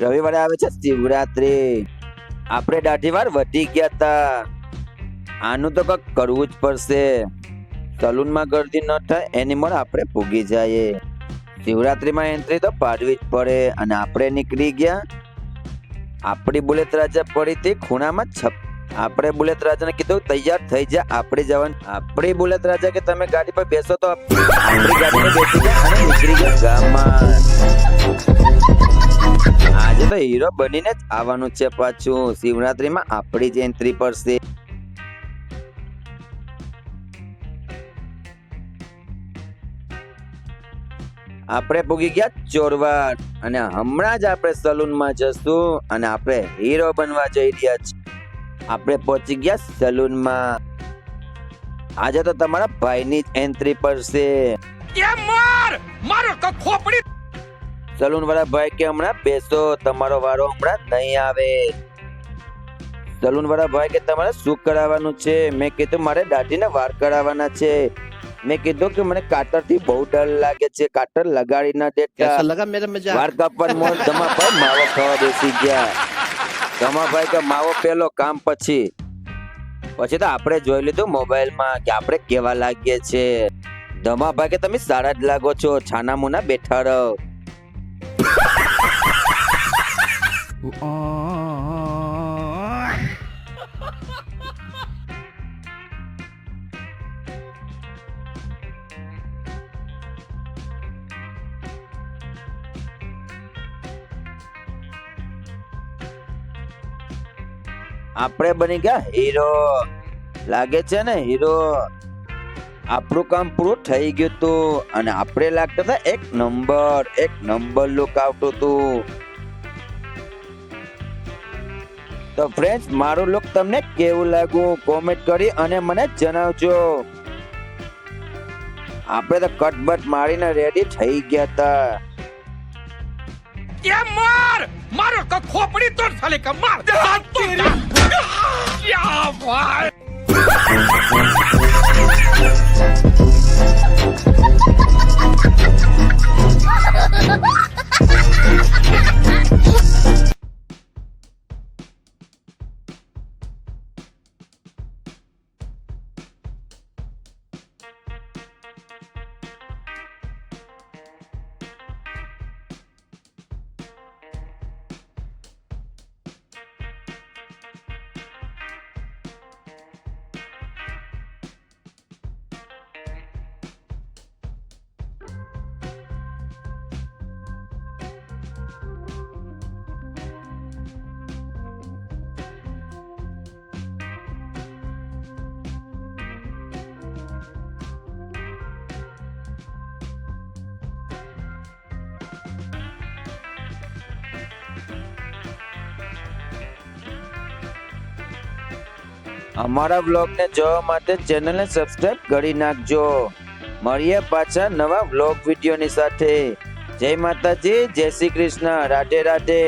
રવિવારે આવે છે શિવરાત્રી. આપણે દાઢી વાર વધી ગયા તા. આનું તો કંઈક કરવું જ પડશે. સલૂનમાં ગરદી ન થાય એની મળે આપણે પૂગી જઈએ. શિવરાત્રીમાં એન્ટ્રી તો પાડવી જ પડે. અને આપણે નીકળી ગયા. આપણી બુલેટ રાજા પડી હતી ખૂણામાં આપણે બુલેટ રાજાને કીધું તૈયાર થઈ જા, આપણે જવાનું. આપણી બુલેટ રાજા કે તમે ગાડી પર બેસો તો આપણી ગાડી પર બેસી ગયા અને નીકળી ગયા ગામમાં. આજે તો હીરો બનીને જ આવવાનું છે પાછું. શિવરાત્રીમાં આપણી જ એન્ટ્રી પડશે. આપણે પૂગી ગયા ચોરવાડ અને હમણાં જ આપણે સલૂનમાં જશું અને આપણે હીરો બનવા જઈ રહ્યા છીએ. આપણે પહોંચી ગયા સલૂનમાં. આજે તો તમારા ભાઈની જ એન્ટ્રી પડશે. સલૂન વાળા ભાઈ કે હમણાં બેસો, તમારો વારો હમણાં નહીં આવે. સલૂન વાળા ભાઈ કે તમારે શું કરાવવાનું છે? મેં કીધું મારે દાઢીને વાર કરાવવાના છે. મેં કીધું કે મને કાટર થી બહુ ડર લાગે છે, કાટર લગાડી ના દેતા. વાર કાપવાનું ધમાભાઈ માવો ખાવા બેસી ગયા. ધમાભાઈ કે માવો પેલો કામ પછી તો આપણે જોઈ લીધું મોબાઈલમાં કે આપણે કેવા લાગીએ છે. ધમાભાઈ કે તમે સારા જ લાગો છો, છાના મુના બેઠા રહો. આપણે બની ગયા હીરો. લાગે છે ને હીરો. આપણું કામ પૂરું થઈ ગયું હતું અને આપણે લાગતા હતા એક નંબર લુક આવતું હતું. તો ફ્રેન્ડ્સ, મારું લુક તમને કેવું લાગ્યું કોમેન્ટ કરી અને મને જણાવજો. આપણે તો કટબટ મારીને રેડી થઈ ગયા હતા. मारो का खोपड़ी तोड़ साले का मार क्या भाई અમારા વ્લોગ ને જોવા માટે ચેનલને સબસ્ક્રાઇબ કરી નાખજો. મળીએ પાછા નવા વ્લોગ વિડીયોની સાથે. જય માતાજી, જય શ્રી કૃષ્ણ, રાધે રાધે.